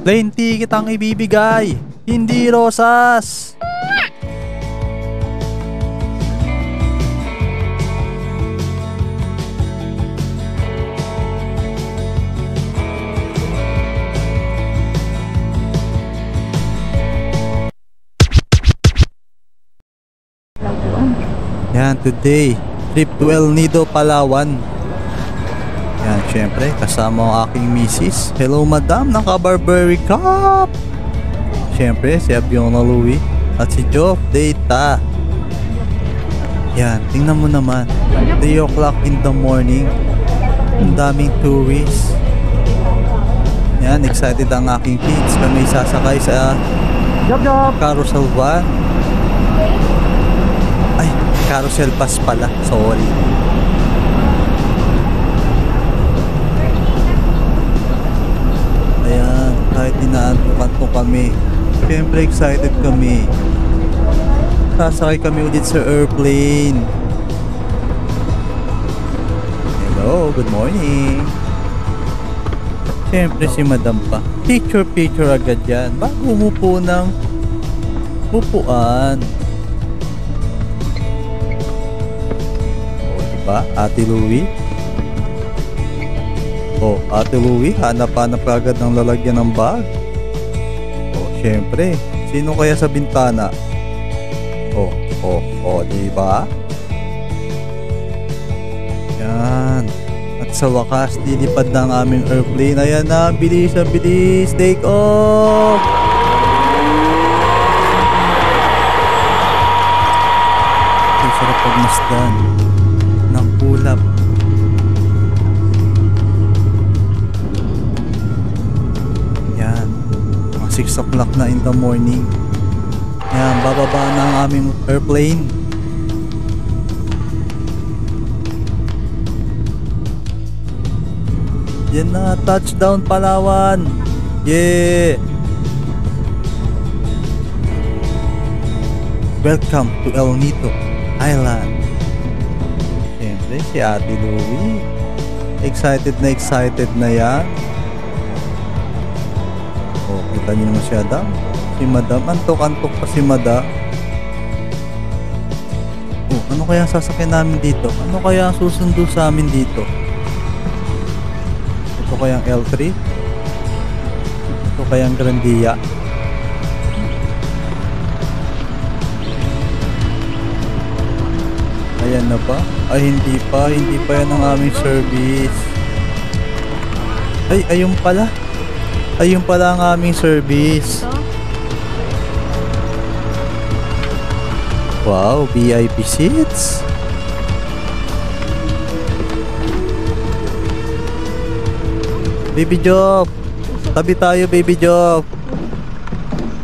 Plane ticket ang ibibigay, hindi rosas. Yan, today trip to El Nido, Palawan. Yan, syempre kasama ang aking misis. Hello madam, naka-Barbary Cup. Syempre si Abiona Louie at si Joff Data. Yan, tingnan mo naman, 3 o'clock in the morning, ang daming tourists. Yan, excited ang aking kids. Kami sasakay sa carousel van. Ay, carousel pass pala, sorry. Ayan, kahit inaantukan po kami, siyempre excited kami. Sasakay kami ulit sa airplane. Hello, good morning. Siyempre si madam pa, picture agad yan bago umupo ng upuan. Ate Louie? Oh, Ate Louie, hanap-hanap agad ng lalagyan ng bag. Oh, syempre, sino kaya sa bintana? Diba? Yan. At sa wakas, lilipad na ang aming airplane. Ayan na, bilis. Take off! Ang sarap pagmasdan ng ulap. Yan, mga 6 o'clock na in the morning. Yan, bababa na ang aming airplane. Yan na, touchdown Palawan. Yeah! Welcome to El Nido Island. Siyempre si Ate Louie, excited na yan. Oh, kita niyo naman siya daw. Si madam, antok pa si madam. Oh, ano kaya ang sasakyan namin dito? Ano kaya ang susundo sa amin dito? Ito kayang L3? Ito kayang Grandia? Ayan na ba? Ay, hindi pa yan ang aming service. Ay, ayun pala ang aming service. Wow, VIP seats. Baby Joff, tabi tayo Baby Joff.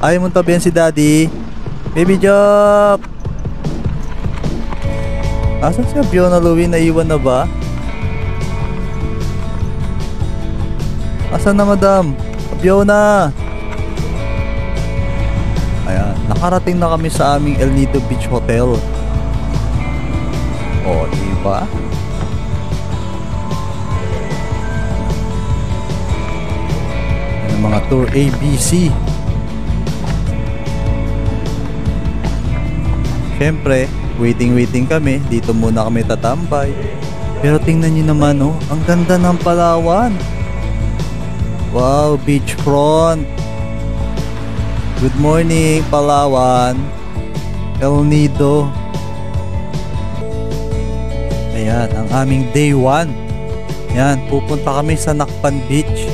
Ayaw mong tabihan si Daddy. Baby Joff. Asan si Abiona Louie? Naiwan na ba? Asan na madam? Abiona. Ayan, nakarating na kami sa aming El Nido Beach Hotel. O, diba? Yan ang mga tour ABC. Siyempre, waiting kami. Dito muna kami tatambay. Pero tingnan nyo naman, oh, ang ganda ng Palawan. Wow, beachfront. Good morning Palawan, El Nido. Ayan, ang aming day 1. Yan, pupunta kami sa Nakpan Beach.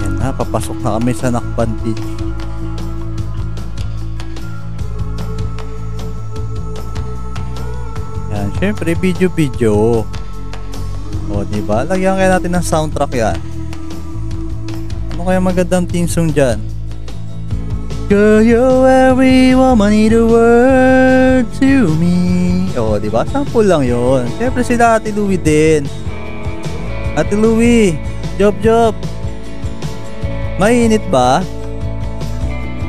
Yan na, papasok na kami sa Nakpan Beach. Yan, syempre video. O, diba? Lagyan kaya natin ng soundtrack yan. Ano kaya magandang theme song dyan? Girl, you're every woman in the world to me. O, diba? Sample lang yun. Siyempre sila Ate Louie din. Ate Louie, job. Mainit ba?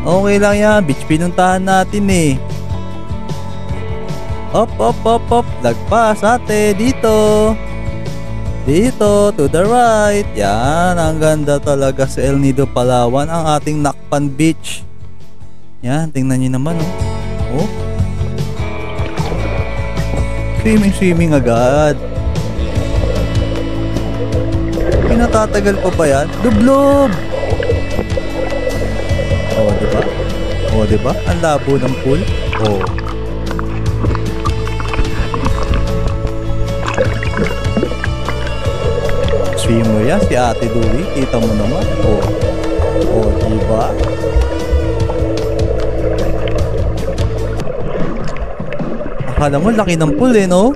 Okay lang yan. Beach pinuntahan natin eh. Op. Lagpas ate dito. Dito, to the right. Yan, ang ganda talaga sa El Nido, Palawan. Ang ating Nakpan Beach. Yan, tingnan nyo naman, oh. Swimming agad. Pinatatagal pa ba yan? Dublob! Oh, diba? Ang labo ng pool. Oh. Swimmer yan, si Ate Louie. Kita mo naman. Oh, diba? Akala mo, laki ng pool eh, no?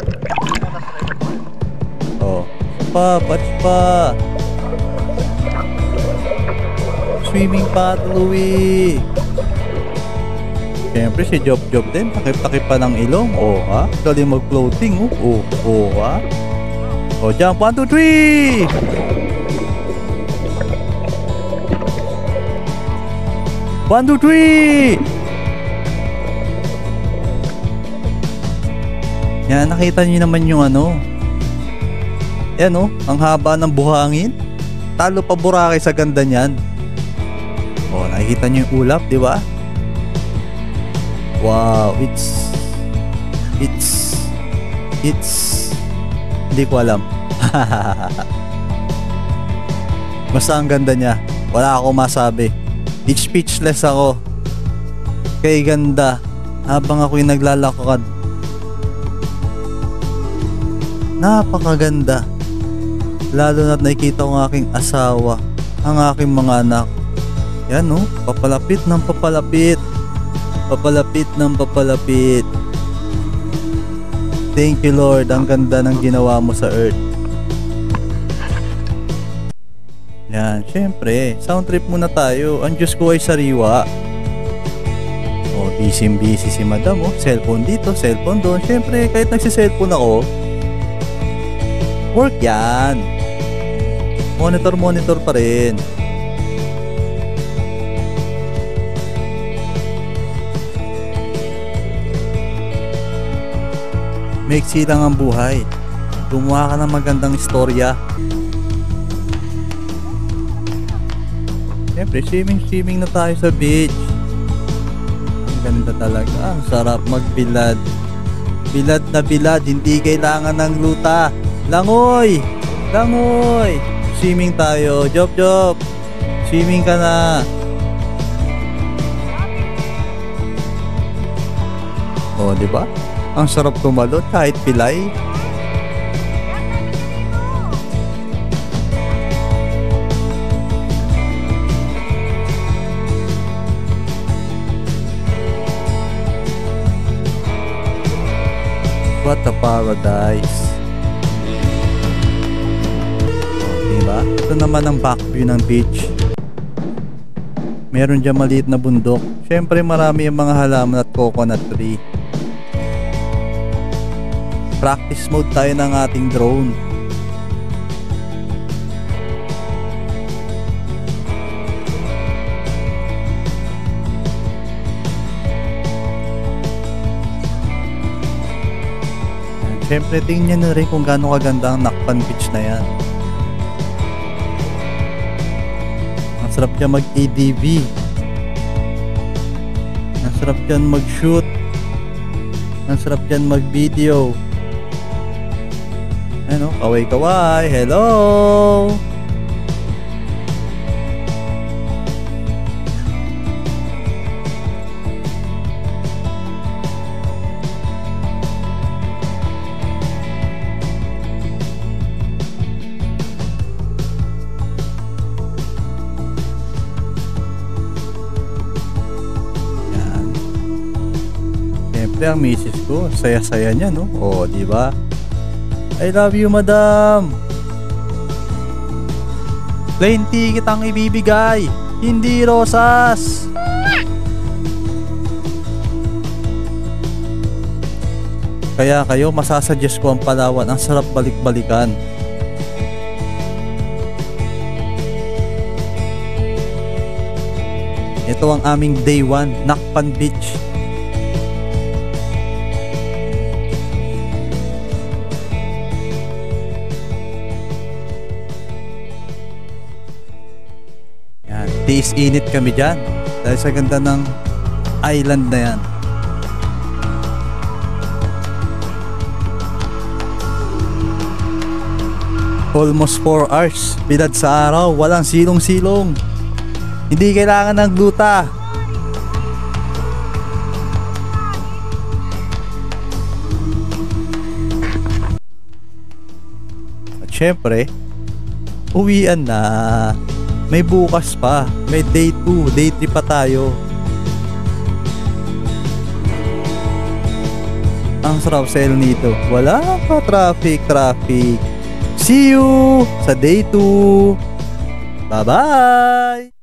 Oh. Batch pa. Swimming pa, Ate Louie. Siyempre, si Job din. Takip-takip pa ng ilong. Oh, ha? Galing mag-floating, oh. Oh, ha? Oh, jump. 1, 2, 3! 1, 2, 3! Yan, nakita niyo naman yung ano. Yan, oh. Ang haba ng buhangin. Talo pa Boracay sa ganda niyan. Oh, nakikita niyo yung ulap, di ba? Wow, it's hindi ko alam. Basta ang ganda niya. Wala akong masabi. Speechless ako. Kay ganda. Habang ako'y naglalakad. Napakaganda. Lalo na't nakikita ko ang aking asawa, ang aking mga anak. Yan, oh. Papalapit ng papalapit. Papalapit ng papalapit. Thank you, Lord. Ang ganda ng ginawa mo sa earth. Yan, syempre, sound trip muna tayo. Ang Diyos ko ay sariwa. Oh, busy si madam, oh. Cellphone dito, cellphone doon. Syempre, kahit nagsi-cellphone ako, work yan. Monitor pa rin. Maiksi lang ang buhay. Gumawa ka ng magandang istorya. Siyempre, swimming na tayo sa beach. Ang ganda talaga. Ang sarap magbilad. Bilad na bilad. Hindi kailangan ng luta. Langoy! Langoy! Swimming tayo. Job. Swimming ka na. Oh, di ba? Ang sarap tumalon kahit pilay. What a paradise. Oh, diba? Ito naman ang back view ng beach. Meron dyan maliit na bundok. Syempre marami yung mga halaman at coconut tree. Practice mode tayo ng ating drone. Siyempre tingnan nyo rin kung gaano kaganda ang Nakpan Beach na yan. Ang sarap dyan mag-ADV. Ang sarap dyan mag-shoot. Ang sarap dyan mag-video. Ano, kaway-kaway. Hello! Yan. Siyempre ang misis ko, saya-saya niya, no? Oh, di ba? I love you, madam. Plain ticket ang ibibigay, hindi rosas. Kaya kayo, masasuggest ko ang Palawan. Ang sarap balik-balikan. Ito ang aming day 1, Nakpan Beach. Tiis init kami dyan dahil sa ganda ng island na yan. Almost 4 hours. Bilad sa araw. Walang silong-silong. Hindi kailangan ng gluta. At syempre, uwian na. May bukas pa. May day 2, day 3 pa tayo. Ang sarap sa El Nido. Wala pa traffic. See you sa day 2. Bye-bye!